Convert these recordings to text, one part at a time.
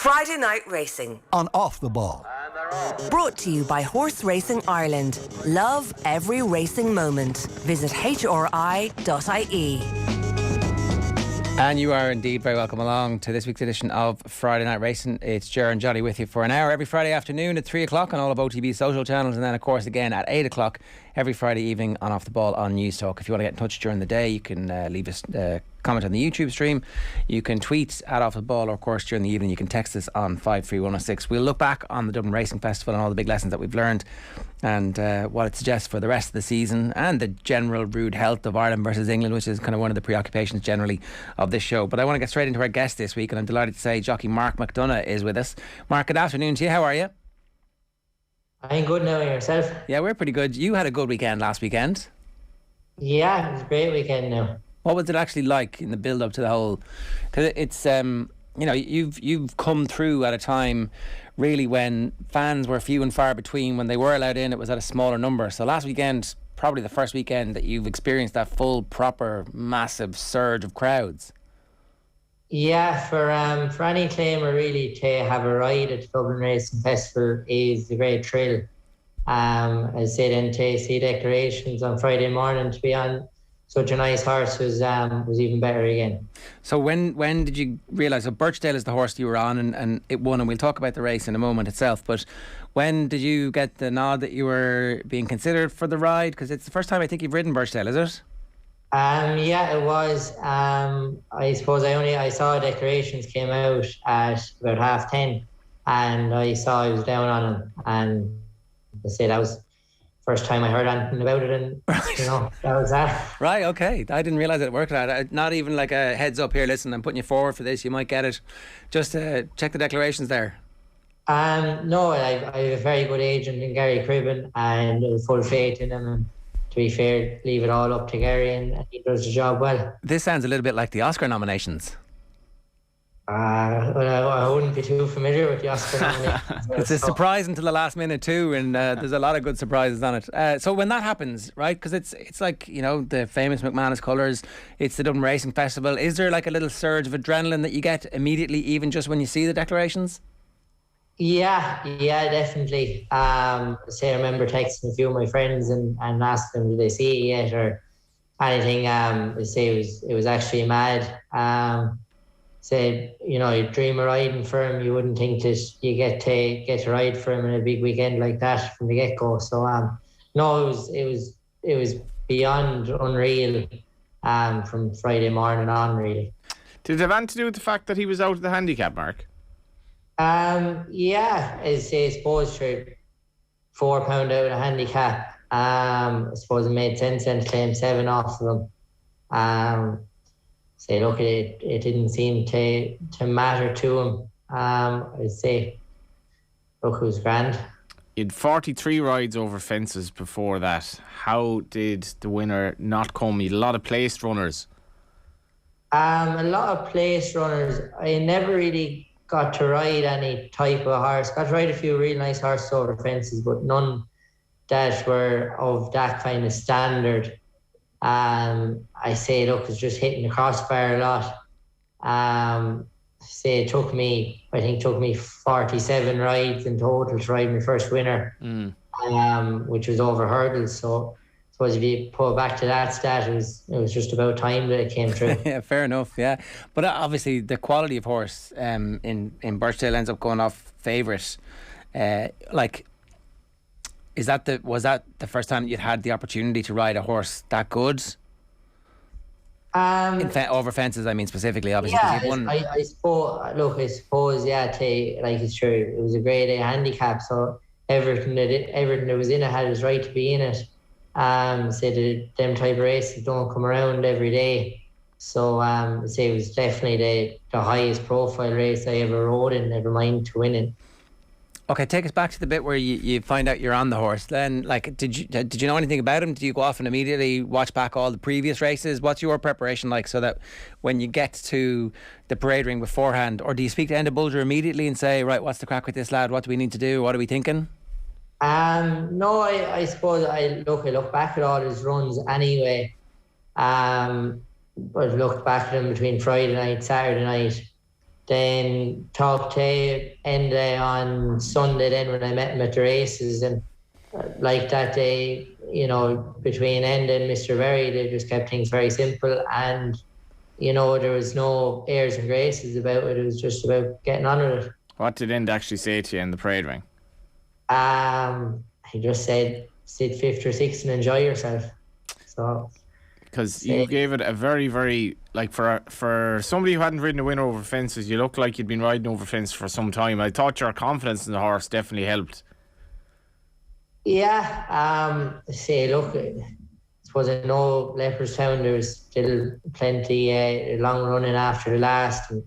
Friday Night Racing on Off the Ball. Brought to you by Horse Racing Ireland. Love every racing moment. Visit hri.ie. And you are indeed very welcome along to this week's edition of Friday Night Racing. It's Ger and Johnny with you for an hour every Friday afternoon at 3 o'clock on all of OTB's social channels, and then of course again at 8 o'clock every Friday evening on Off the Ball on News Talk. If you want to get in touch during the day, you can leave us comment on the YouTube stream. You can tweet at Off the Ball, or of course during the evening you can text us on 53106. We'll look back on the Dublin Racing Festival and all the big lessons that we've learned, and what it suggests for the rest of the season, and the general rude health of Ireland versus England, which is kind of one of the preoccupations generally of this show. But I want to get straight into our guest this week, and I'm delighted to say Jockey Mark McDonagh is with us. Mark, good afternoon to you. How are you? I'm good now. Yourself? Yeah, we're pretty good. You had a good weekend last weekend. Yeah, it was a great weekend now. What was it actually like in the build up to the whole? Because it's you know, you've come through at a time really when fans were few and far between. When they were allowed in, it was at a smaller number. So last weekend, probably the first weekend that you've experienced that full, proper, massive surge of crowds. Yeah, for any claimer really to have a ride at the Dublin Racing Festival is a great thrill. I say then to see declarations on Friday morning to be on such a nice horse was even better again. So when did you realise? So Birchdale is the horse you were on, and it won, and we'll talk about the race in a moment itself. But when did you get the nod that you were being considered for the ride? Because it's the first time I think you've ridden Birchdale, is it? Yeah, it was. I suppose I saw declarations came out at about 10:30, and I saw I was down on him, and I said that was first time I heard anything about it, and you know, that was that. Right, okay. I didn't realise it worked like that. Not even like a heads up here, listen, I'm putting you forward for this, you might get it. Just check the declarations there. No, I have a very good agent in Gary Cribben, and full faith in him, and to be fair, leave it all up to Gary, and he does the job well. This sounds a little bit like the Oscar nominations. Well, I wouldn't be too familiar with the Oscar nominations. It's a surprise until the last minute too, and there's a lot of good surprises on it. So when that happens, right, because it's like, you know, the famous McManus colours, it's the Dublin Racing Festival, is there like a little surge of adrenaline that you get immediately, even just when you see the declarations? Yeah, definitely. I remember texting a few of my friends and asking them, did they see it yet or anything. They say it was actually mad. Said, you know, you dream of riding for him, you wouldn't think that you get to ride for him in a big weekend like that from the get-go. So no, it was beyond unreal from Friday morning on, really. Did it have anything to do with the fact that he was out of the handicap, Mark? Yeah, I suppose for £4 out of the handicap, I suppose it made sense then to claim 7 off of him. Look, it didn't seem to matter to him. I'd say, look, it was grand. You had 43 rides over fences before that. How did the winner not come? You had a lot of placed runners. A lot of placed runners. I never really got to ride any type of horse. Got to ride a few really nice horses over fences, but none that were of that kind of standard. I say, look, it's just hitting the crossbar a lot. It took me 47 rides in total to ride my first winner, which was over hurdles. So I suppose if you pull back to that stat, it was just about time that it came through. Yeah, fair enough. Yeah, but obviously the quality of horse in Birchdale ends up going off favourite. Was that the first time you'd had the opportunity to ride a horse that good? Over fences, I mean, specifically, obviously. Yeah, I suppose, yeah, it's true. It was a grade A handicap, so everything that was in it had its right to be in it. Them type of races don't come around every day. So, it was definitely the highest profile race I ever rode in, never mind to win it. Okay, take us back to the bit where you find out you're on the horse. Then, like, did you know anything about him? Did you go off and immediately watch back all the previous races? What's your preparation like so that when you get to the parade ring beforehand, or do you speak to Enda Bulger immediately and say, right, what's the crack with this lad? What do we need to do? What are we thinking? No, I suppose I look back at all his runs anyway. But I looked back at him between Friday night, Saturday night. then talked to Enda on Sunday then when I met him at the races, and like that day, between Enda and Mr. Berry, they just kept things very simple, and there was no airs and graces about it. It was just about getting on with it. What did Enda actually say to you in the parade ring? He just said, sit fifth or sixth and enjoy yourself. So, because you gave it a very, very, like, for somebody who hadn't ridden a winner over fences, you look like you'd been riding over fences for some time. I thought your confidence in the horse definitely helped. Yeah, look, I suppose in no Leopardstown there was still plenty long running after the last, and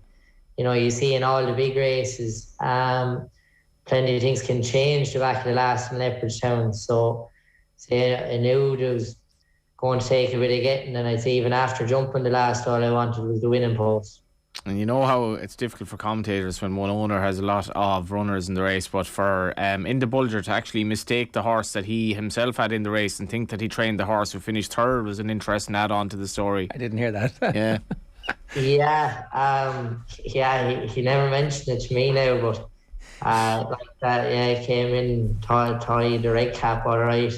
you see in all the big races, plenty of things can change the back of the last in Leopardstown. So, I knew there was going to take a bit of getting, and I'd say even after jumping the last, all I wanted was the winning post. And you know how it's difficult for commentators when one owner has a lot of runners in the race, but for Enda Bulger to actually mistake the horse that he himself had in the race and think that he trained the horse who finished third was an interesting add-on to the story. I didn't hear that. Yeah. He never mentioned it to me now, but like that, he came in, tied the red cap all right.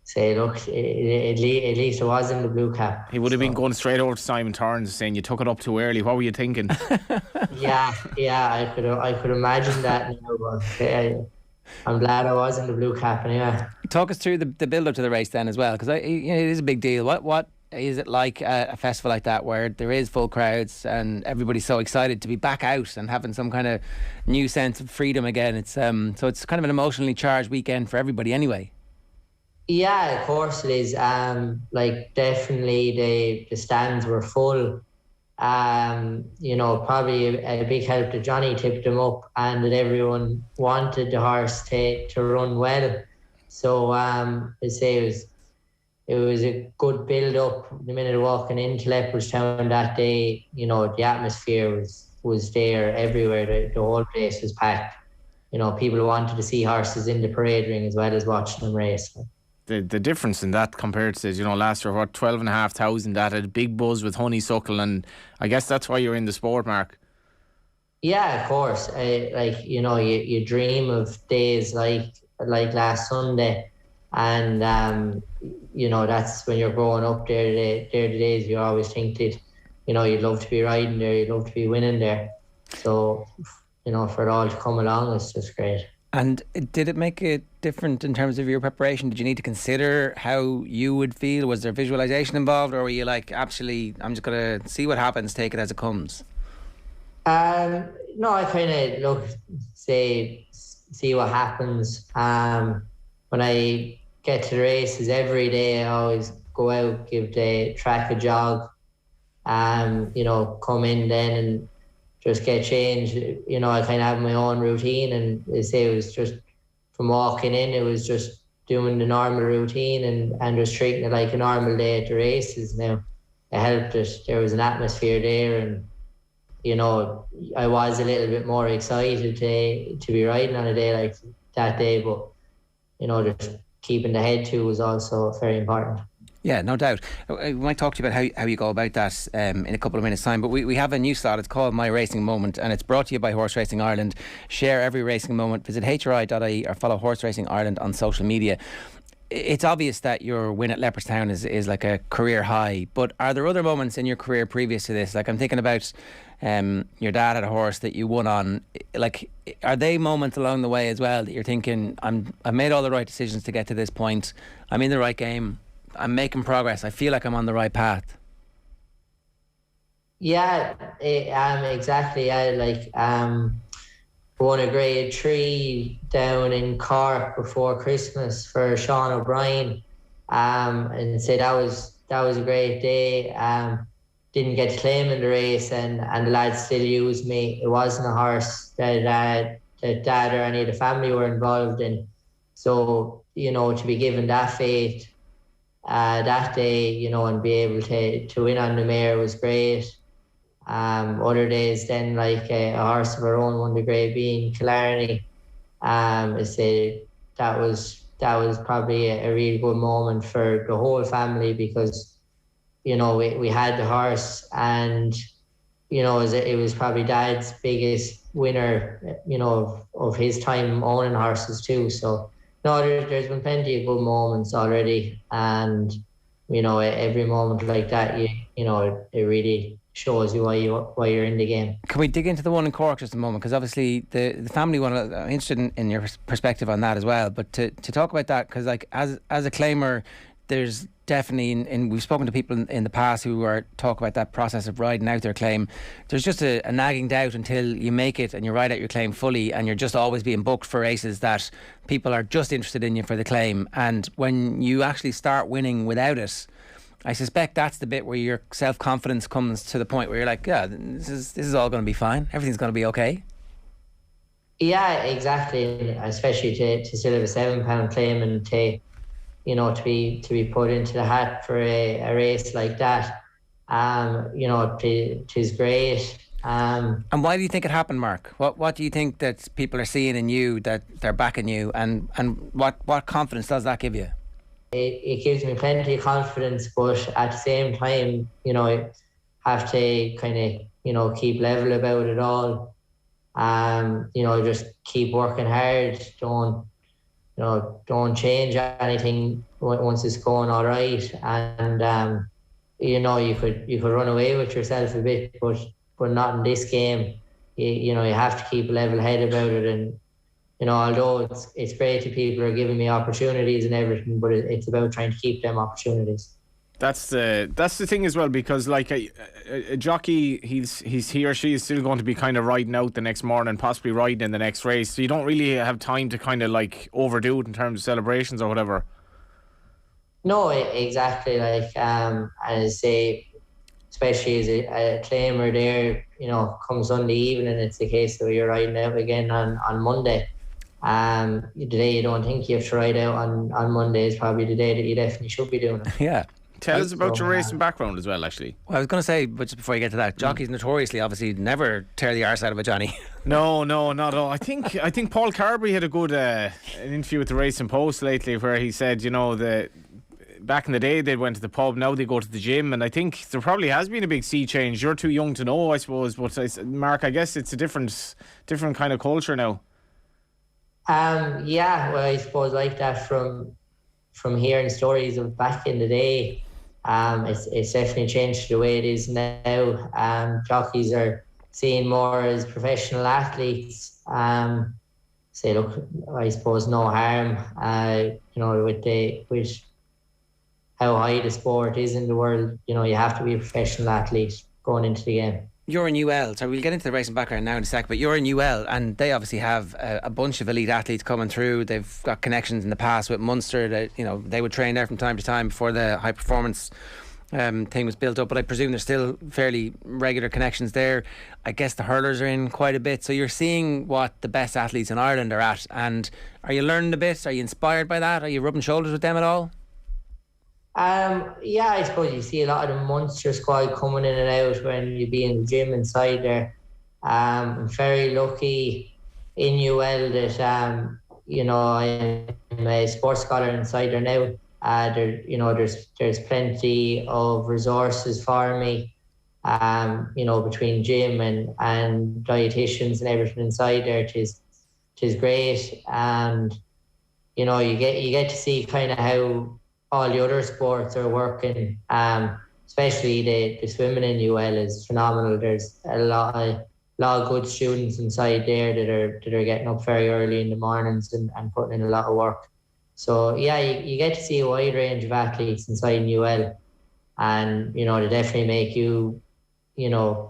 Say, look, at least it was in the blue cap. He would have been going straight over to Simon Torrance saying, you took it up too early. What were you thinking? Yeah, I could imagine that now, but I'm glad I was in the blue cap anyway. Talk us through the build-up to the race then as well, because it is a big deal. What is it like a festival like that where there is full crowds and everybody's so excited to be back out and having some kind of new sense of freedom again? It's so it's kind of an emotionally charged weekend for everybody anyway. Yeah, of course it is. Definitely the stands were full. Probably a big help that Johnny tipped them up and that everyone wanted the horse to run well. So I'd say it was a good build up the minute walking into Leopardstown that day. The atmosphere was there everywhere. The whole place was packed. People wanted to see horses in the parade ring as well as watching them race. The difference in that compared to, last year, 12,500, that had a big buzz with honeysuckle, and I guess that's why you're in the sport, Mark. Yeah, of course. You dream of days like last Sunday, and that's when you're growing up there. They're the days you always think that you'd love to be riding there, you'd love to be winning there. So for it all to come along, it's just great. And did it make it different in terms of your preparation? Did you need to consider how you would feel? Was there visualisation involved, or were you like, absolutely, I'm just going to see what happens, take it as it comes? No, I kind of see what happens. When I get to the races every day, I always go out, give the track a jog, come in then and just get changed. I kind of have my own routine, and they say it was just from walking in, it was just doing the normal routine and just treating it like a normal day at the races. Now, it helped that there was an atmosphere there, and I was a little bit more excited to be riding on a day like that day, but just keeping the head to was also very important. Yeah, no doubt. We might talk to you about how you go about that in a couple of minutes' time. But we have a new slot. It's called My Racing Moment, and it's brought to you by Horse Racing Ireland. Share every racing moment. Visit hri.ie or follow Horse Racing Ireland on social media. It's obvious that your win at Leopardstown is like a career high. But are there other moments in your career previous to this? Like, I'm thinking about your dad had a horse that you won on. Like, are they moments along the way as well that you're thinking, I've made all the right decisions to get to this point. I'm in the right game. I'm making progress. I feel like I'm on the right path. Yeah, exactly. I won a grade 3 down in Cork before Christmas for Sean O'Brien, and say that was a great day. Didn't get to claim in the race, and the lads still used me. It wasn't a horse that dad or any of the family were involved in, so to be given that fate that day, and be able to win on the mare was great. Other days then, like a horse of our own won the Grade B in Killarney. I say that was probably a really good moment for the whole family, because we had the horse, and it was probably Dad's biggest winner, of his time owning horses too. So, no, there's been plenty of good moments already. And, every moment like that, it really shows you why you're in the game. Can we dig into the one in Cork just a moment? Because obviously the family one, I'm interested in your perspective on that as well. But to talk about that, because like as a claimer, there's definitely, and we've spoken to people in the past who are talk about that process of riding out their claim. There's just a nagging doubt until you make it and you ride out your claim fully, and you're just always being booked for races that people are just interested in you for the claim. And when you actually start winning without it, I suspect that's the bit where your self-confidence comes to the point where you're like, yeah, this is all going to be fine. Everything's going to be okay. Yeah, exactly. Especially to still have a £7 claim and to be put into the hat for a race like that. It is great. And why do you think it happened, Mark? What do you think that people are seeing in you that they're backing you, and what confidence does that give you? It gives me plenty of confidence, but at the same time, I have to kind of, keep level about it all. Just keep working hard. Don't change anything once it's going all right. And, you could run away with yourself a bit, but not in this game. You have to keep a level head about it. And, although it's great that people are giving me opportunities and everything, but it's about trying to keep them opportunities. That's the thing as well, because like a jockey, he or she is still going to be kind of riding out the next morning, possibly riding in the next race. So you don't really have time to kind of like overdo it in terms of celebrations or whatever. No, exactly. Like as I say, especially as a claimer there, come Sunday evening, it's the case that you're riding out again on Monday. The day you don't think you have to ride out on Monday is probably the day that you definitely should be doing it. Yeah. Tell us about your racing background as well, actually. Well, I was going to say, but just before you get to that, jockeys notoriously, obviously, never tear the arse out of a Johnny. No, not at all. I think Paul Carberry had a good an interview with the Racing Post lately where he said, back in the day they went to the pub, now they go to the gym, and I think there probably has been a big sea change. You're too young to know, I suppose, but Mark, I guess it's a different kind of culture now. Yeah, well, I suppose like that from hearing stories of back in the day, it's definitely changed the way it is now. Jockeys are seen more as professional athletes. Say, look, I suppose no harm, with how high the sport is in the world. You have to be a professional athlete going into the game. You're in UL, so we'll get into the racing background now in a sec, but you're in UL and they obviously have a bunch of elite athletes coming through. They've got connections in the past with Munster. They would train there from time to time before the high performance thing was built up, but I presume there's still fairly regular connections there. I guess the hurlers are in quite a bit, so you're seeing what the best athletes in Ireland are at, and are you learning a bit? Are you inspired by that? Are you rubbing shoulders with them at all? Yeah, I suppose you see a lot of the Munster squad coming in and out when you be in the gym inside there. I'm very lucky in UL that I'm a sports scholar inside there now. There's plenty of resources for me. Between gym and dietitians and everything inside there, it is great. And you get to see kind of how all the other sports are working, especially the swimming in UL is phenomenal. There's a lot of good students inside there that are getting up very early in the mornings and putting in a lot of work. So yeah, you get to see a wide range of athletes inside UL, and they definitely make you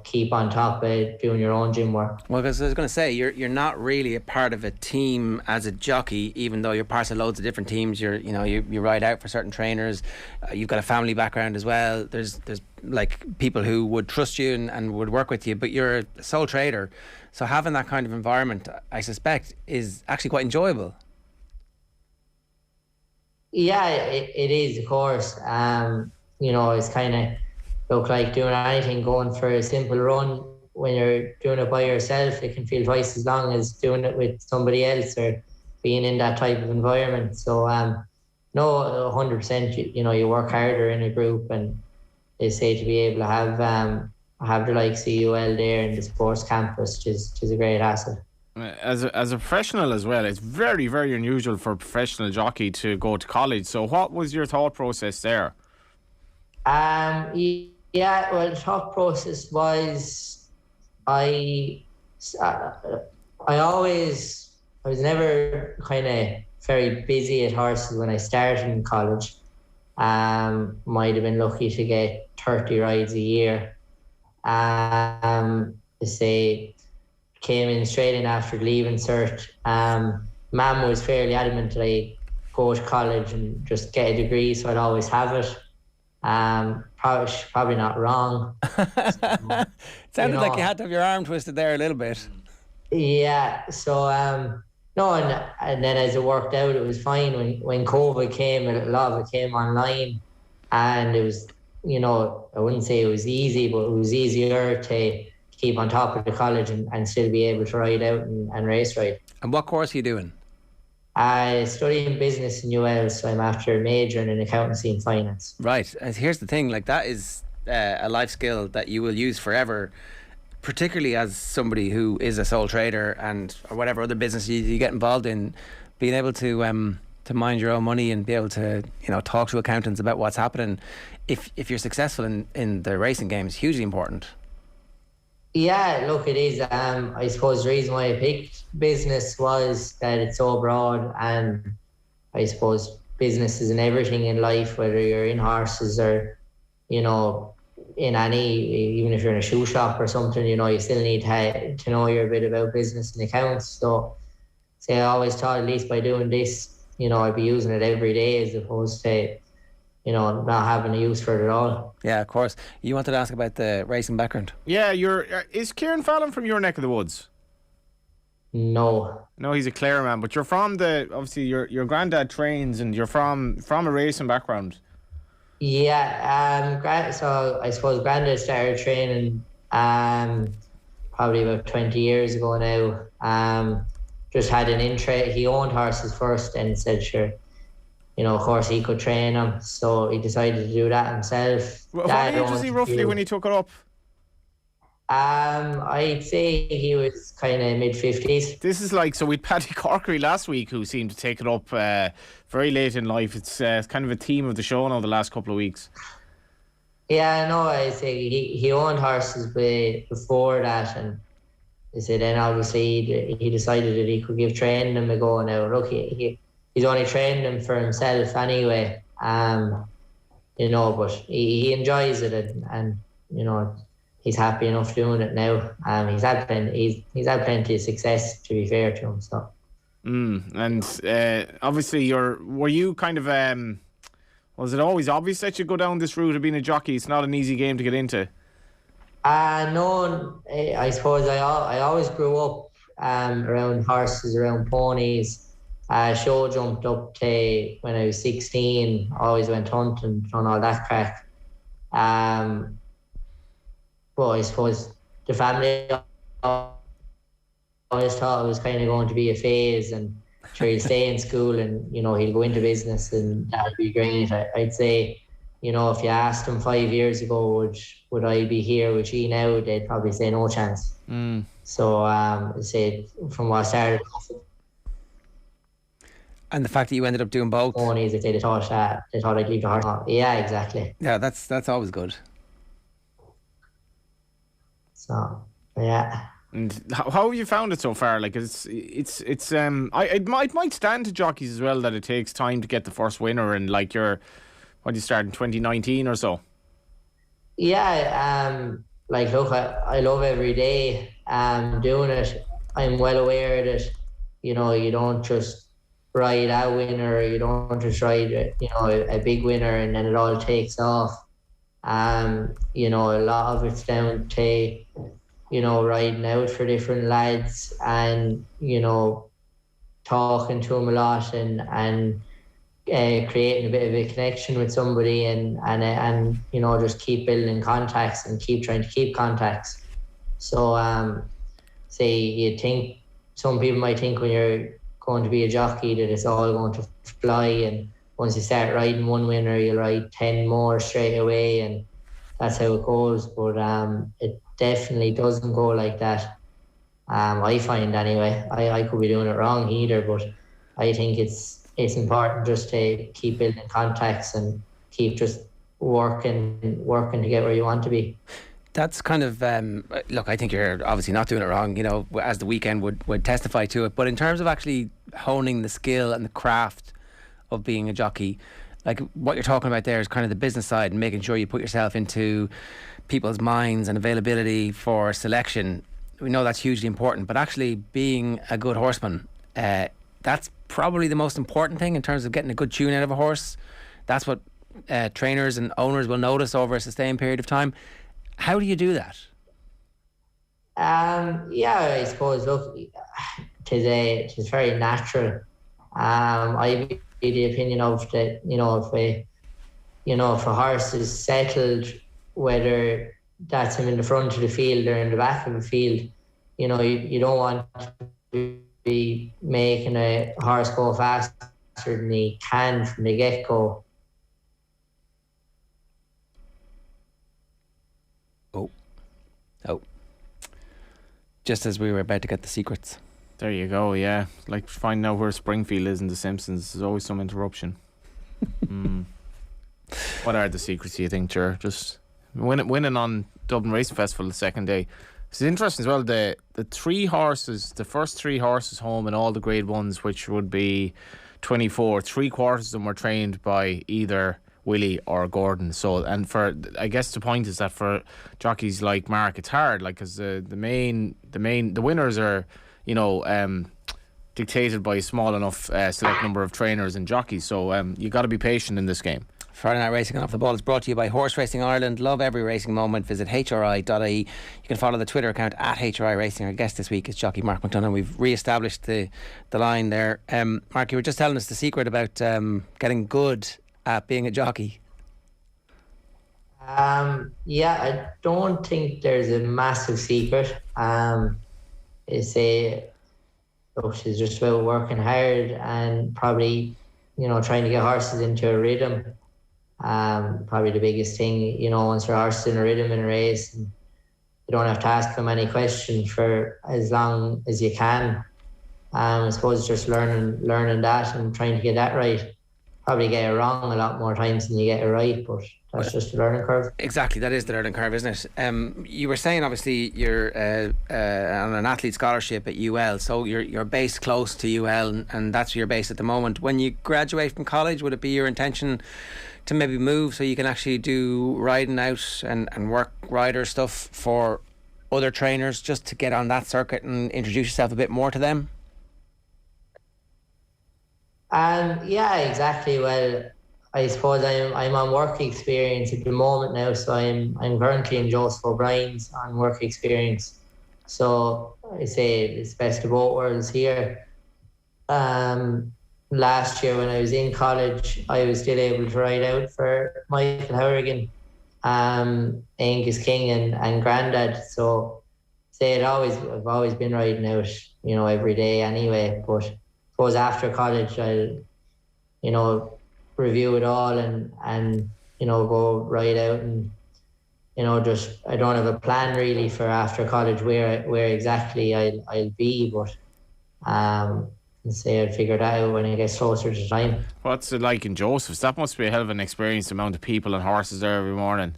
keep on top of doing your own gym work. Well, because I was going to say, you're not really a part of a team as a jockey, even though you're part of loads of different teams. You ride out for certain trainers. You've got a family background as well. There's like people who would trust you and would work with you, but you're a sole trader. So having that kind of environment, I suspect, is actually quite enjoyable. Yeah, it is, of course. It's kind of look like doing anything, going for a simple run. When you're doing it by yourself, it can feel twice as long as doing it with somebody else or being in that type of environment. So, no, 100%, you work harder in a group, and they say to be able to have, I have the likes of UL there in the sports campus, which is a great asset. As a professional as well, it's very, very unusual for a professional jockey to go to college. So what was your thought process there? Yeah, well, the thought process was I was never kind of very busy at horses when I started in college. Might have been lucky to get 30 rides a year. To say, came in straight in after leaving cert. Mum was fairly adamant that I go to college and just get a degree, so I'd always have it. Probably not wrong. It sounded like you had to have your arm twisted there a little bit. Yeah, so no, and then as it worked out, it was fine. When COVID came, a lot of it came online, and it was, I wouldn't say it was easy, but it was easier to keep on top of the college and still be able to ride out and race ride. And what course are you doing? I study in business in UL, so I'm after majoring in accountancy and finance. Right. And here's the thing, like that is a life skill that you will use forever, particularly as somebody who is a sole trader or whatever other business you get involved in. Being able to mind your own money and be able to talk to accountants about what's happening if you're successful in the racing game is hugely important. Yeah, look, it is. I suppose the reason why I picked business was that it's so broad, and I suppose business is in everything in life, whether you're in horses or, in any, even if you're in a shoe shop or something, you still need to know your bit about business and accounts. So, I always thought, at least by doing this, I'd be using it every day as opposed to, not having a use for it at all. Yeah, of course. You wanted to ask about the racing background. Yeah, is Kieran Fallon from your neck of the woods? No, he's a Clare man, but you're from obviously your granddad trains, and you're from a racing background. Yeah, so I suppose granddad started training probably about 20 years ago now. Just had an interest. He owned horses first and said, sure, of course he could train them, so he decided to do that himself. What age was he roughly when he took it up? I'd say he was kind of mid-50s. This is like, so we had Paddy Corkery last week who seemed to take it up very late in life. It's kind of a theme of the show now the last couple of weeks. Yeah, no, I say he owned horses before that, and I said then obviously he decided that he could give training them a go. Now look, he's only training them for himself anyway, but he enjoys it, and he's happy enough doing it now. He's had plenty of success, to be fair to him. So. And obviously were you kind of was it always obvious that you go down this route of being a jockey? It's not an easy game to get into. No, I suppose I always grew up around horses, around ponies. Show jumped up to when I was 16. Always went hunting, done all that crack. But I suppose the family always thought it was kind of going to be a phase, and sure, he'll stay in school and he'll go into business, and that would be great. I'd say, if you asked him 5 years ago, would I be here with you now, they'd probably say no chance. So I'd say from what I started. And the fact that you ended up doing both. Ponies, if they thought I'd leave the horse. Yeah, exactly. Yeah, that's always good. So yeah. And how have you found it so far? Like it might stand to jockeys as well that it takes time to get the first winner, and like you start in 2019 or so. Yeah, like look, I love every day doing it. I'm well aware that you don't just ride a winner, you don't just ride a big winner and then it all takes off. A lot of it's down to riding out for different lads and talking to them a lot and creating a bit of a connection with somebody and just keep building contacts and keep trying to keep contacts. So say you think some people might think when you're going to be a jockey that it's all going to fly, and once you start riding one winner you'll ride 10 more straight away, and that's how it goes. But it definitely doesn't go like that. I find anyway. I could be doing it wrong either, but I think it's important just to keep building contacts and keep just working to get where you want to be. That's kind of look, I think you're obviously not doing it wrong, as the weekend would testify to it. But in terms of actually honing the skill and the craft of being a jockey, like what you're talking about there is kind of the business side and making sure you put yourself into people's minds and availability for selection. We know that's hugely important, but actually being a good horseman, that's probably the most important thing in terms of getting a good tune out of a horse. That's what trainers and owners will notice over a sustained period of time. How do you do that? I suppose, look, it is very natural. I be the opinion of that, if a horse is settled, whether that's him in the front of the field or in the back of the field, you don't want to be making a horse go faster than he can from the get-go. Oh. Just as we were about to get the secrets. There you go, yeah. Like finding out where Springfield is in The Simpsons. There's always some interruption. What are the secrets, do you think, Ger? Just winning on Dublin Racing Festival the second day. It's interesting as well, the first three horses home in all the grade ones, which would be 24, 3/4 of them were trained by either Willie or Gordon. So, and I guess the point is that for jockeys like Mark, it's hard, like, because the winners are, dictated by a small enough select number of trainers and jockeys. So you got to be patient in this game. Friday Night Racing Off the Ball is brought to you by Horse Racing Ireland. Love every racing moment. Visit hri.ie. You can follow the Twitter account at HRI Racing. Our guest this week is Jockey Mark McDonagh. We've re-established the line there. Mark, you were just telling us the secret about getting good at being a jockey. I don't think there's a massive secret. It's just about working hard and probably, trying to get horses into a rhythm. Probably the biggest thing, once your horse is in a rhythm in a race, and you don't have to ask them any questions for as long as you can. I suppose just learning that and trying to get that right. Probably get it wrong a lot more times than you get it right, but that's just the learning curve. Exactly, that is the learning curve, isn't it? You were saying obviously you're on an athlete scholarship at UL, so you're based close to UL, and that's your base at the moment. When you graduate from college, would it be your intention to maybe move so you can actually do riding out and work rider stuff for other trainers, just to get on that circuit and introduce yourself a bit more to them? Exactly. Well, I suppose I'm on work experience at the moment now, so I'm currently in Joseph O'Brien's on work experience. So I say it's best of both worlds here. Last year when I was in college, I was still able to ride out for Michael Hourigan, Angus King and Grandad. So I've always been riding out, every day anyway. But I suppose after college I'll, review it all and go ride out and, just I don't have a plan really for after college where exactly I'll be, but I'd figure that out when it gets closer to time. What's it like in Joseph's? That must be a hell of an experience, the amount of people and horses there every morning.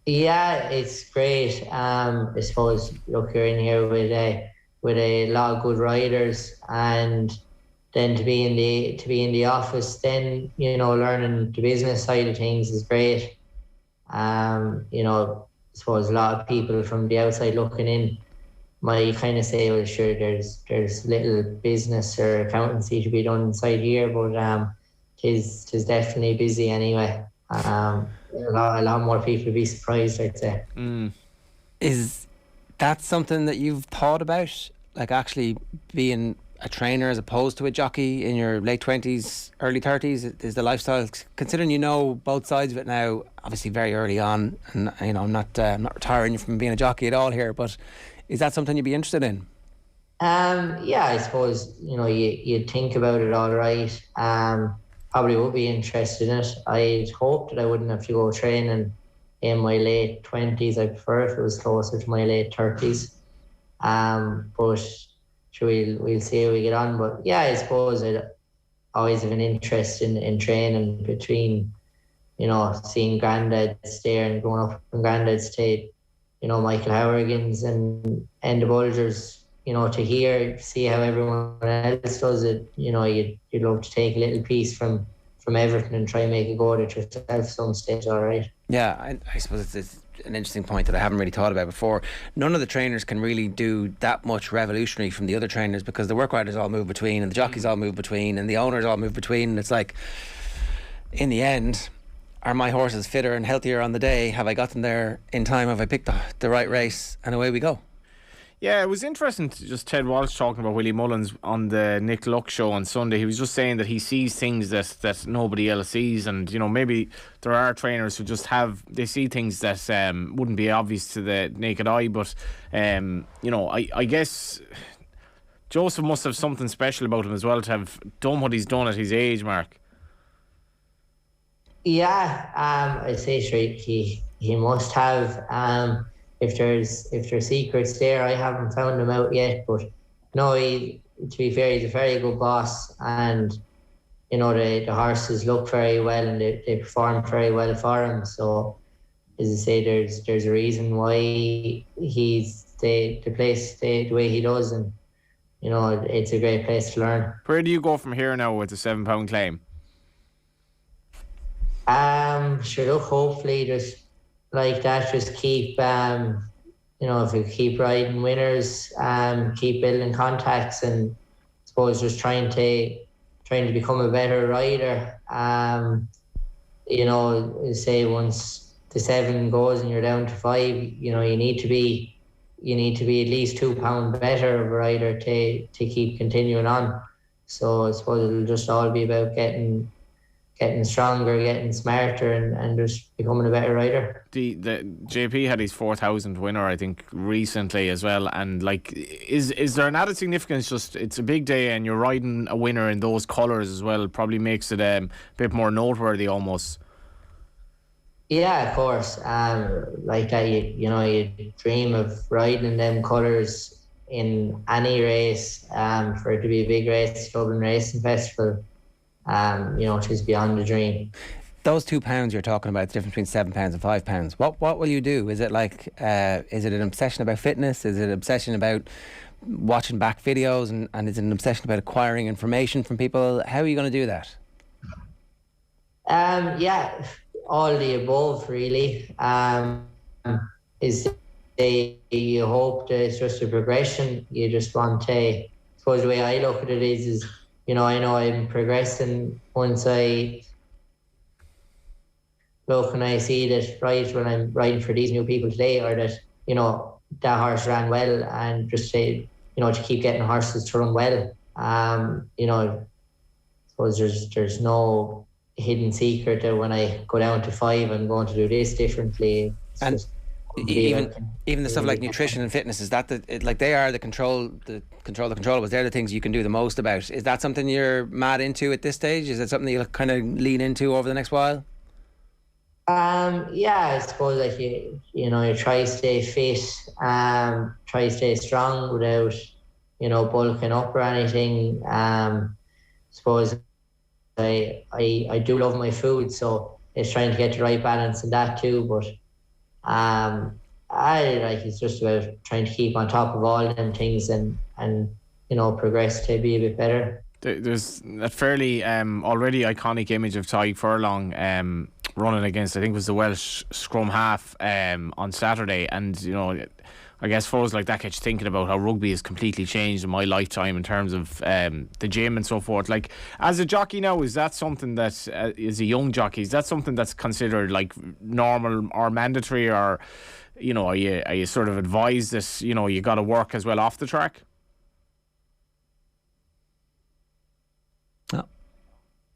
Yeah, it's great. I suppose, look, you're in here with a lot of good riders, and then to be in the office, then learning the business side of things is great. I suppose a lot of people from the outside looking in might kind of say, well, sure, there's little business or accountancy to be done inside here, but tis definitely busy anyway. A lot more people would be surprised, I'd say. Is that something that you've thought about, like actually being a trainer as opposed to a jockey in your late 20s, early 30s? Is the lifestyle, considering both sides of it now, obviously very early on, and I'm not retiring you from being a jockey at all here, but is that something you'd be interested in? I suppose you'd think about it all right. Probably would be interested in it. I'd hope that I wouldn't have to go training in my late 20s. I prefer if it was closer to my late 30s. But sure, we'll see how we get on. But yeah, I suppose I'd always have an interest in training between, seeing granddads there and growing up from granddads to, Michael Hourigan's and the Bulgers, to see how everyone else does it. You'd love to take a little piece from everything and try and make a go at it yourself some stage, all right? Yeah, I suppose it's an interesting point that I haven't really thought about before. None of the trainers can really do that much revolutionary from the other trainers, because the work riders all move between and the jockeys all move between and the owners all move between, and it's like, in the end, are my horses fitter and healthier on the day? Have I got them there in time? Have I picked the right race? And away we go. Yeah, it was interesting to just Ted Walsh talking about Willie Mullins on the Nick Luck show on Sunday. He was just saying that he sees things that nobody else sees, and maybe there are trainers who just they see things that wouldn't be obvious to the naked eye, but I guess Joseph must have something special about him as well to have done what he's done at his age, Mark. Yeah, I'd say sure he must have. If there's secrets there, I haven't found them out yet. But no, to be fair, he's a very good boss, and the horses look very well and they perform very well for him. So, as I say, there's a reason why he's the place the way he does, and it's a great place to learn. Where do you go from here now with the £7 claim? Sure, look, hopefully just like that, just keep if we keep riding winners, keep building contacts, and I suppose just trying to become a better rider. Say once the 7 goes and you're down to 5, you need to be at least £2 better of a rider to keep continuing on. So I suppose it'll just all be about getting stronger, getting smarter, and just becoming a better rider. The JP had his 4,000th winner, I think, recently as well. And is there an added significance? Just it's a big day, and you're riding a winner in those colours as well. Probably makes it a bit more noteworthy, almost. Yeah, of course. Like that, you dream of riding in them colours in any race. For it to be a big race, Dublin Racing Festival. It is beyond a dream. Those £2 you're talking about, the difference between £7 and £5. What will you do? Is it is it an obsession about fitness? Is it an obsession about watching back videos? And is it an obsession about acquiring information from people? How are you going to do that? Yeah, all the above really. You hope that it's just a progression. You just want to, I suppose the way I look at it is I know I'm progressing once I look and I see that right when I'm riding for these new people today, or that, that horse ran well, and just say, to keep getting horses to run well. I suppose there's no hidden secret that when I go down to 5, I'm going to do this differently. It's even the stuff like nutrition and fitness, is that they are the controllables? They're the things you can do the most about. Is that something you're mad into at this stage? Is it something that you'll kind of lean into over the next while? Yeah, I suppose you try to stay fit, try to stay strong without bulking up or anything. Suppose I do love my food, so it's trying to get the right balance in that too. But it's just about trying to keep on top of all them things and progress to be a bit better. There's a fairly already iconic image of Ty Furlong running against, I think it was the Welsh scrum half on Saturday, and I guess folks like that get you thinking about how rugby has completely changed in my lifetime in terms of the gym and so forth. Like, as a jockey now, is that something that is a young jockey, is that something that's considered like normal or mandatory, or are you sort of advised that you got to work as well off the track? Oh,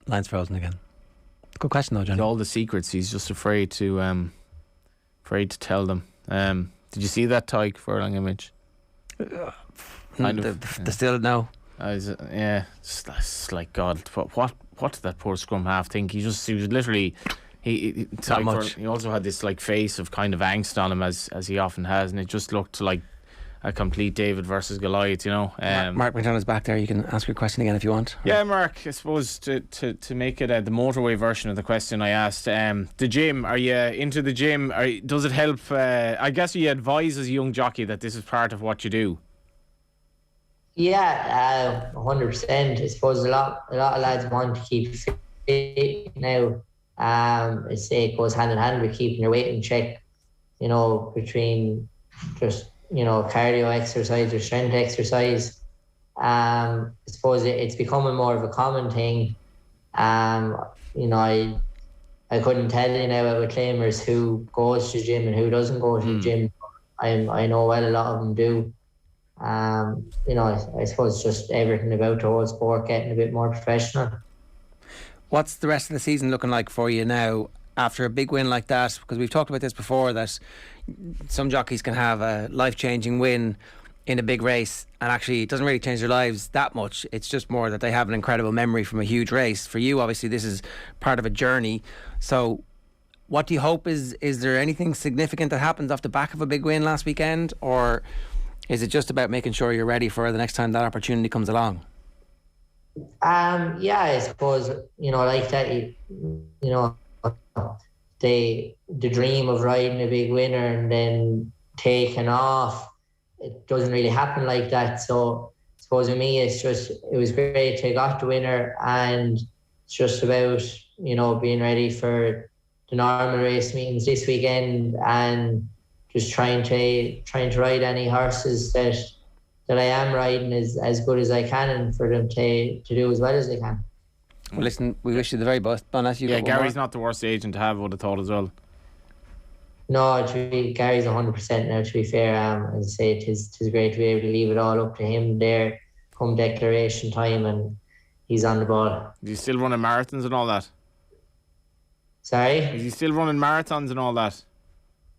line's frozen again. Good question though, Johnny. All the secrets, he's just afraid to tell them. Did you see that Tyke Furlong image? The still no. Yeah, it's like, God, what did that poor scrum half think? He was literally, It's Not like much. he also had this like face of kind of angst on him as he often has, and it just looked like a complete David versus Goliath, you know. Mark McDonagh's back there. You can ask your question again if you want. Yeah, Mark, I suppose to make it the motorway version of the question I asked, the gym, are you into the gym? Does it help? I guess you advise as a young jockey that this is part of what you do. Yeah, 100%. I suppose a lot of lads want to keep fit now. I say it goes hand in hand with keeping your weight in check, you know, between just, you know, cardio exercise or strength exercise. I suppose it's becoming more of a common thing. You know, I couldn't tell you now with claimers who goes to the gym and who doesn't go to the gym. I know well a lot of them do. You know, I suppose just everything about the whole sport getting a bit more professional. What's the rest of the season looking like for you now after a big win like that? Because we've talked about this before, that some jockeys can have a life-changing win in a big race and actually it doesn't really change their lives that much. It's just more that they have an incredible memory from a huge race. For you, obviously, this is part of a journey. So what do you hope is there anything significant that happens off the back of a big win last weekend, or is it just about making sure you're ready for the next time that opportunity comes along? Yeah, I suppose, you know, like that, you know, the dream of riding a big winner and then taking off, it doesn't really happen like that. So I suppose with me, it was great to got the winner, and it's just about, you know, being ready for the normal race meetings this weekend and just trying to ride any horses that I am riding as good as I can, and for them to do as well as they can. Well, listen, we wish you the very best. Unless you Gary's not the worst agent to have, I would have thought as well. No, Gary's 100% now, to be fair. As I say, it is great to be able to leave it all up to him there come declaration time, and he's on the ball. Is he still running marathons and all that? Sorry? Is he still running marathons and all that?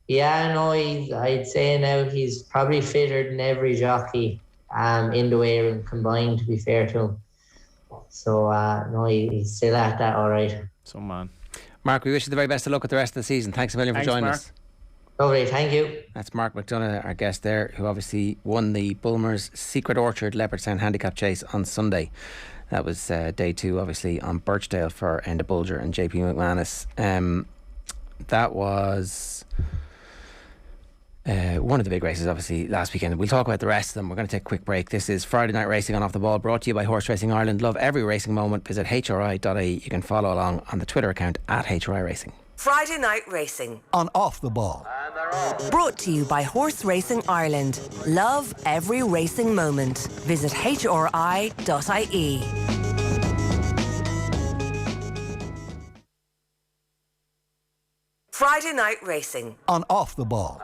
Yeah, no, I'd say now he's probably fitter than every jockey in the weight room combined, to be fair to him. So, no, he's still at that all right. Some man. Mark, we wish you the very best of luck with the rest of the season. Thanks a million for joining us. Lovely, thank you. That's Mark McDonagh, our guest there, who obviously won the Bulmer's Secret Orchard Leopardstown Handicap Chase on Sunday. That was day 2, obviously, on Birchdale for Enda Bulger and JP McManus. That was one of the big races, obviously, last weekend. We'll talk about the rest of them. We're going to take a quick break. This is Friday Night Racing on Off the Ball, brought to you by Horse Racing Ireland. Love every racing moment. Visit hri.ie. You can follow along on the Twitter account at HRI Racing. Friday Night Racing on Off the Ball. Brought to you by Horse Racing Ireland. Love every racing moment. Visit hri.ie. Friday Night Racing on Off the Ball.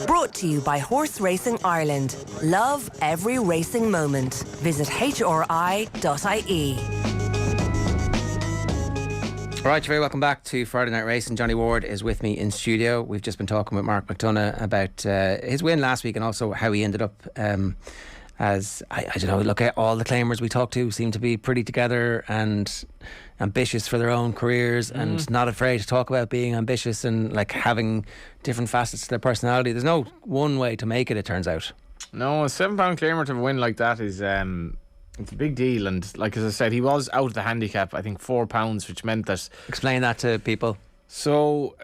Brought to you by Horse Racing Ireland. Love every racing moment. Visit hri.ie. All right, you're very welcome back to Friday Night Racing. Johnny Ward is with me in studio. We've just been talking with Mark McDonagh about his win last week and also how he ended up as, I don't know, look at all the claimers we talked to seem to be pretty together and ambitious for their own careers and not afraid to talk about being ambitious and like having different facets to their personality. There's no one way to make it, it turns out. No, a £7 claimer to win like that is it's a big deal, and like as I said, he was out of the handicap, I think £4, which meant that... Explain that to people. So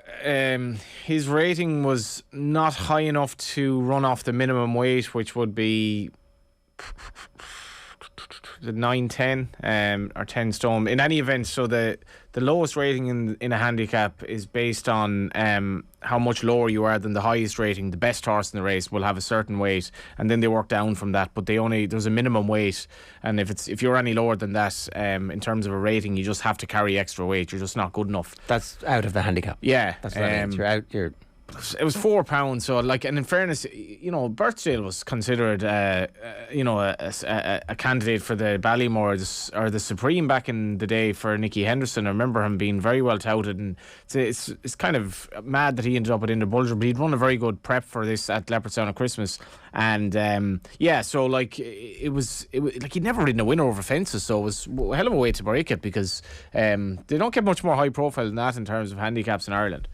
his rating was not high enough to run off the minimum weight, which would be 9, 10 or 10 stone. In any event, so the lowest rating in a handicap is based on how much lower you are than the highest rating. The best horse in the race will have a certain weight, and then they work down from that. But there's a minimum weight, and if you're any lower than that, in terms of a rating, you just have to carry extra weight. You're just not good enough. That's out of the handicap. Yeah, that's what that means. You're out. it was £4. So like, and in fairness, Birchdale was considered, a candidate for the Ballymore or the Supreme back in the day for Nicky Henderson. I remember him being very well touted, and it's kind of mad that he ended up at Inderbulger, but he'd run a very good prep for this at Leopardstown at Christmas. And so like it was like he'd never ridden a winner over fences, so it was a hell of a way to break it, because they don't get much more high profile than that in terms of handicaps in Ireland.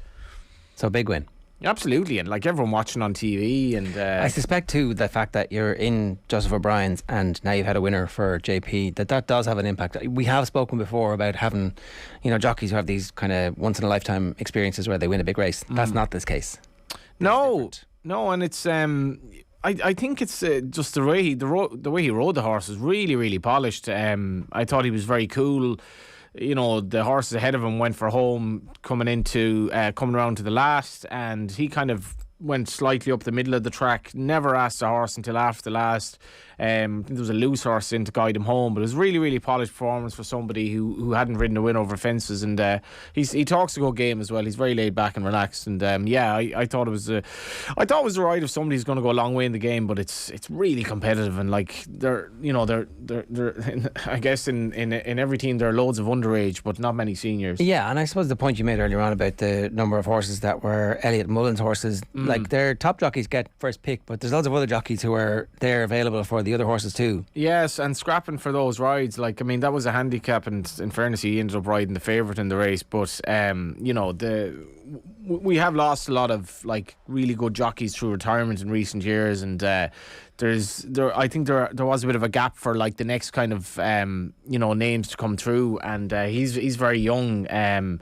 So big win. Absolutely, and like everyone watching on TV, and I suspect too the fact that you're in Joseph O'Brien's and now you've had a winner for JP, that does have an impact. We have spoken before about having, jockeys who have these kind of once in a lifetime experiences where they win a big race. That's not this case. No, and it's I think it's just the way he rode the horse was really, really polished. I thought he was very cool. The horses ahead of him went for home coming around to the last, and he kind of went slightly up the middle of the track, never asked the horse until after the last. I think there was a loose horse in to guide him home, but it was really, really polished performance for somebody who hadn't ridden a win over fences, and he talks a good game as well. He's very laid back and relaxed, and I thought it was the right of somebody who's going to go a long way in the game, but it's really competitive, and like they're I guess in every team there are loads of underage, but not many seniors. Yeah, and I suppose the point you made earlier on about the number of horses that were Elliot Mullins horses, like their top jockeys get first pick, but there's lots of other jockeys who are there available for the other horses too. Yes, and scrapping for those rides. Like, I mean, that was a handicap, and in fairness, he ended up riding the favourite in the race. But we have lost a lot of like really good jockeys through retirement in recent years, and I think there was a bit of a gap for like the next kind of names to come through, and he's very young, and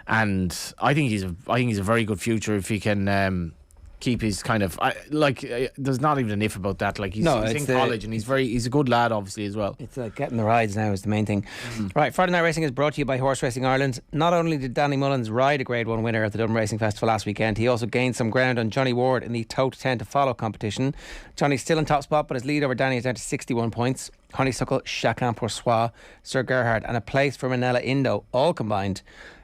I think he's a very good future if he can keep his kind of there's not even an if about that. Like he's in college, and he's a good lad obviously as well. It's getting the rides now is the main thing. Right, Friday Night Racing is brought to you by Horse Racing Ireland. Not only did Danny Mullins ride a Grade 1 winner at the Dublin Racing Festival last weekend, he also gained some ground on Johnny Ward in the Tote 10 to follow competition. Johnny's still in top spot, but his lead over Danny is down to 61 points. Honeysuckle, Chacun Poursuit, Sir Gerhard and a place for Manella Indo all combined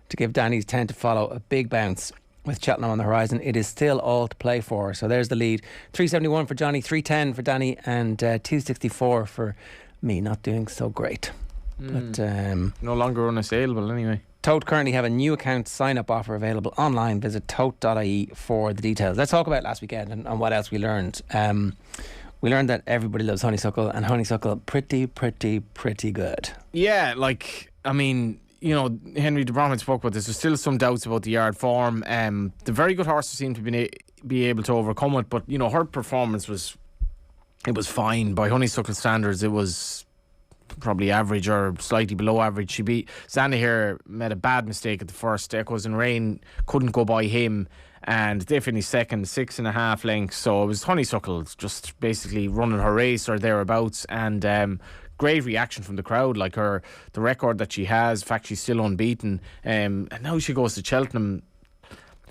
to give Danny's 10 to follow a big bounce. With Cheltenham on the horizon, it is still all to play for. So there's the lead. 371 for Johnny, 310 for Danny, and 264 for me. Not doing so great. But no longer unassailable anyway. Tote currently have a new account sign-up offer available online. Visit tote.ie for the details. Let's talk about last weekend and what else we learned. We learned that everybody loves Honeysuckle, and Honeysuckle pretty good. Yeah, like, I mean, Henry de Bromhead spoke about this. There's still some doubts about the yard form. The very good horses seem to be able to overcome it, but her performance was fine by Honeysuckle standards. It was probably average or slightly below average. She beat Xana here, made a bad mistake at the first. Echoes and Rain couldn't go by him, and they finished second, 6.5 lengths. So it was Honeysuckle just basically running her race or thereabouts, and great reaction from the crowd. Like the record that she has, the fact she's still unbeaten, and now she goes to Cheltenham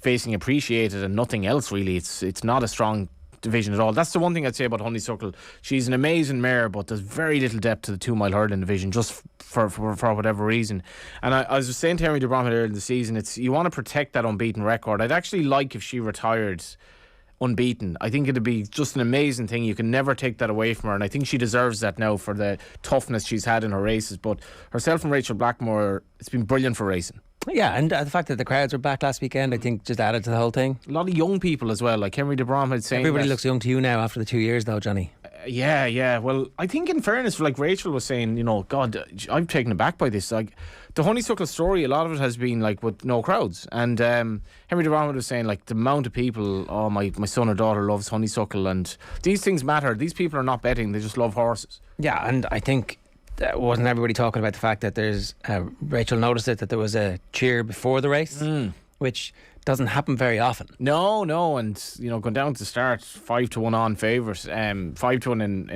facing Appreciated and nothing else really. It's not a strong division at all. That's the one thing I'd say about Honeysuckle. She's an amazing mare, but there's very little depth to the 2 mile hurdling division, just for whatever reason. And I was saying to Henry de Bromhead earlier in the season, you want to protect that unbeaten record. I'd actually like if she retired unbeaten. I think it'd be just an amazing thing. You can never take that away from her, and I think she deserves that now for the toughness she's had in her races. But herself and Rachel Blackmore, it's been brilliant for racing. Yeah, and the fact that the crowds were back last weekend, I think, just added to the whole thing. A lot of young people as well, like Henry de Bromhead saying everybody looks young to you now after the 2 years though, Johnny. Yeah. Well, I think in fairness, like Rachel was saying, God, I'm taken aback by this. Like the Honeysuckle story, a lot of it has been like with no crowds. And Henry de Bromhead was saying like the amount of people, my son or daughter loves Honeysuckle, and these things matter. These people are not betting, they just love horses. Yeah, and I think wasn't everybody talking about the fact that there's Rachel noticed that there was a cheer before the race, which doesn't happen very often. No, and going down to the start, 5-1 on favourite, 5-1 in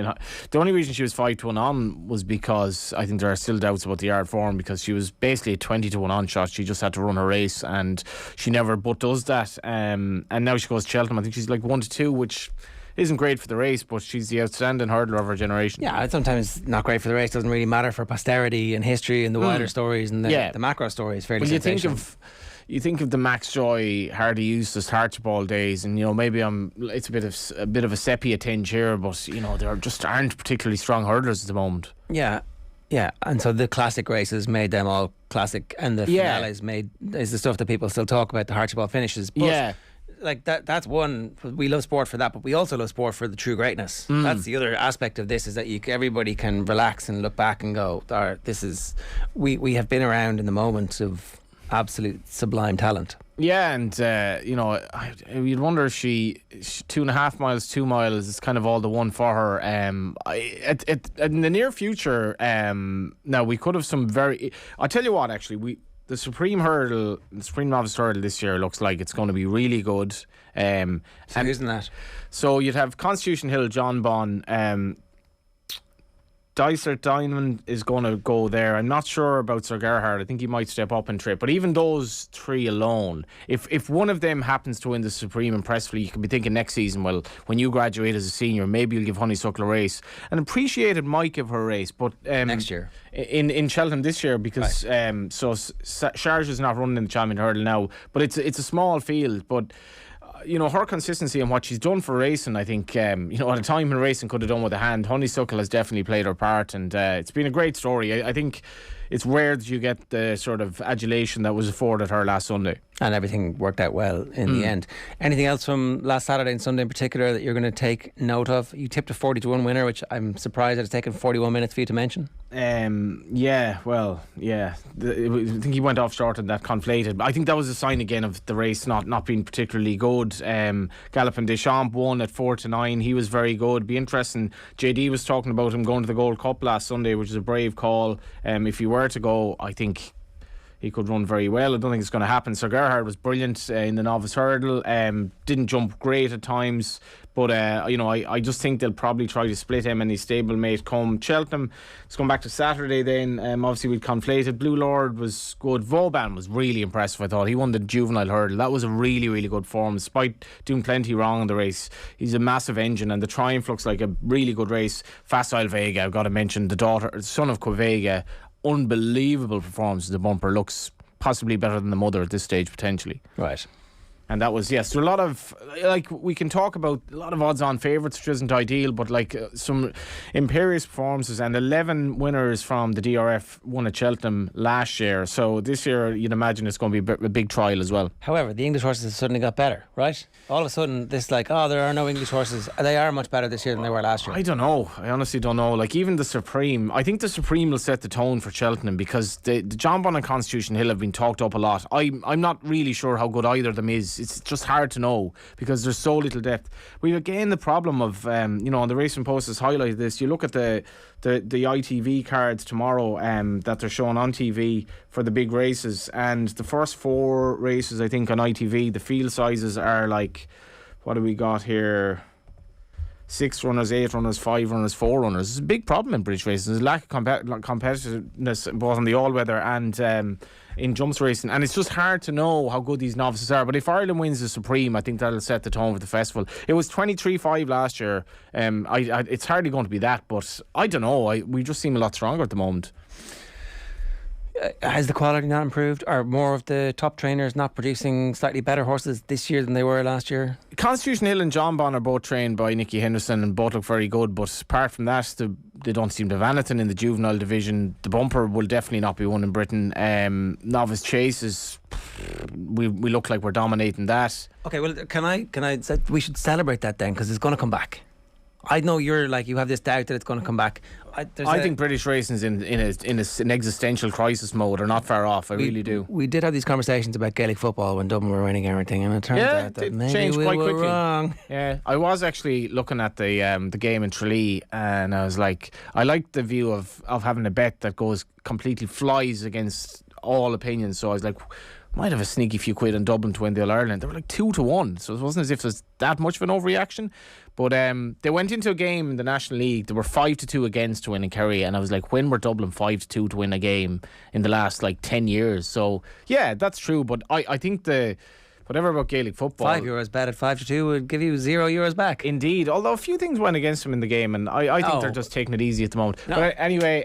the only reason she was 5-1 on was because I think there are still doubts about the yard form, because she was basically a 20-1 on shot. She just had to run her race, and she never but does that. And now she goes to Cheltenham. I think she's like 1-2, which isn't great for the race, but she's the outstanding hurdler of her generation. Yeah, it's sometimes not great for the race. Doesn't really matter for posterity and history and the wider stories and the macro story is fairly sensational. you think of the Max Joy, Hardy Eustace, Archibald days, and maybe it's a bit of a sepia tinge here, but there just aren't particularly strong hurdlers at the moment. Yeah, and so the classic races made them all classic, and the finales is the stuff that people still talk about, the Archibald finishes. But like that's one. We love sport for that, but we also love sport for the true greatness. That's the other aspect of this, is that everybody can relax and look back and go, we have been around in the moment of absolute sublime talent. Yeah, and you'd wonder if she 2.5 miles, 2 miles is kind of all the one for her. In the near future, now we could have some very. I'll tell you what, actually, the Supreme Novice Hurdle this year looks like it's going to be really good. So who's in that? So you'd have Constitution Hill, John Bon. Dysart Diamond is going to go there. I'm not sure about Sir Gerhard. I think he might step up and trip. But even those three alone, if one of them happens to win the Supreme impressively, you could be thinking next season, well, when you graduate as a senior, maybe you'll give Honeysuckle a race. And Appreciated might give her a race, but next year in Cheltenham this year, because so Sharjah's not running in the Champion Hurdle now, but it's a small field, but. Her consistency and what she's done for racing, I think, at a time when racing could have done with a hand, Honeysuckle has definitely played her part, and it's been a great story. I think it's rare that you get the sort of adulation that was afforded her last Sunday. And everything worked out well in the end. Anything else from last Saturday and Sunday in particular that you're going to take note of? You tipped a 40-1 winner, which I'm surprised that it's taken 41 minutes for you to mention. I think he went off short on that Conflated. I think that was a sign again of the race not being particularly good. Galopin Deschamps won at 4-9. He was very good. Be interesting. JD was talking about him going to the Gold Cup last Sunday, which is a brave call. If he were to go, I think he could run very well. I don't think it's going to happen. Sir Gerhard was brilliant in the novice hurdle. Didn't jump great at times, but I just think they'll probably try to split him and his stablemate come Cheltenham. It's going back to Saturday then. Obviously with Conflated, Blue Lord was good. Vauban was really impressive, I thought. He won the juvenile hurdle. That was a really, really good form, despite doing plenty wrong in the race. He's a massive engine, and the Triumph looks like a really good race. Facile Vega, I've got to mention, the son of Quevega. Unbelievable performance. The bumper looks possibly better than the mother at this stage, potentially. Right. And that was, yes, so a lot of, we can talk about a lot of odds-on favourites, which isn't ideal, but some imperious performances, and 11 winners from the DRF won at Cheltenham last year. So this year, you'd imagine it's going to be a big trial as well. However, the English horses have suddenly got better, right? All of a sudden, there are no English horses. They are much better this year than they were last year. I don't know. I honestly don't know. Even the Supreme, I think the Supreme will set the tone for Cheltenham, because the John Bon and Constitution Hill have been talked up a lot. I'm not really sure how good either of them is. It's just hard to know because there's so little depth. We've again the problem of and the Racing Post has highlighted this. You look at the ITV cards tomorrow that they're showing on TV for the big races, and the first 4 races I think on ITV, the field sizes are what do we got here? 6 runners, 8 runners, 5 runners, 4 runners. It's a big problem in British racing. There's a lack of competitiveness both on the all-weather and in jumps racing, and it's just hard to know how good these novices are. But if Ireland wins the Supreme, I think that'll set the tone for the festival. It was 23.5 last year. It's hardly going to be that, but I don't know. We just seem a lot stronger at the moment. Has the quality not improved? Are more of the top trainers not producing slightly better horses this year than they were last year? Constitution Hill and John Bon are both trained by Nicky Henderson and both look very good, but apart from that, they don't seem to have anything in the juvenile division. The bumper will definitely not be one in Britain. Novice chases, we look like we're dominating that. Okay, well, can I say we should celebrate that then, because it's going to come back. I know you have this doubt that it's going to come back. I think British racing's in an existential crisis mode, or not far off. I really do. We did have these conversations about Gaelic football when Dublin were winning everything, and it turns out that maybe we were wrong. Yeah, I was actually looking at the game in Tralee, and I was like, I liked the view of having a bet that completely flies against all opinions. So I was like, might have a sneaky few quid on Dublin to win the All-Ireland. They were 2-1, so it wasn't as if there's that much of an overreaction. But they went into a game in the National League. They were 5-2 against to win in Kerry, and I was like, when were Dublin 5-2 to win a game in the last 10 years? So yeah, that's true. But I think the whatever about Gaelic football. €5 bet at 5-2 would give you €0 back. Indeed, although a few things went against him in the game, and I think they're just taking it easy at the moment. No. But anyway,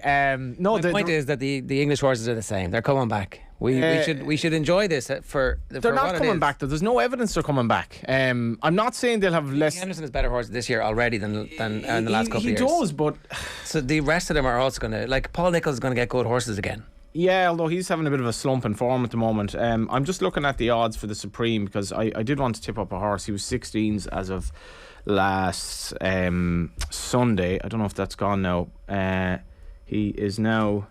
no. The point is that the English horses are the same. They're coming back. We should enjoy this for they're not coming back though. There's no evidence they're coming back. I'm not saying they'll have less. Henderson has better horses this year already than in the last couple of years. He does, but so the rest of them are also going to, like, Paul Nicholls is going to get good horses again. Yeah, although he's having a bit of a slump in form at the moment. I'm just looking at the odds for the Supreme because I did want to tip up a horse. He was 16s as of last Sunday. I don't know if that's gone now. He is now.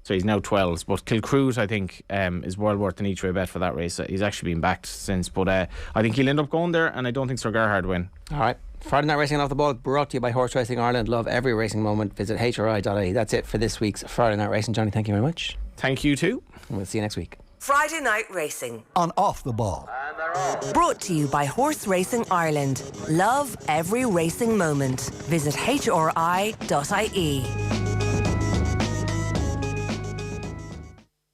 So he's now 12s, but Kilcruit, I think, is well worth an each way bet for that race. He's actually been backed since, but I think he'll end up going there, and I don't think Sir Gerhard win. All right. Friday Night Racing and Off the Ball brought to you by Horse Racing Ireland. Love every racing moment. Visit hri.ie. That's it for this week's Friday Night Racing. Johnny, thank you very much. Thank you too. And we'll see you next week. Friday Night Racing On Off the Ball. brought to you by Horse Racing Ireland. Love every racing moment. Visit hri.ie.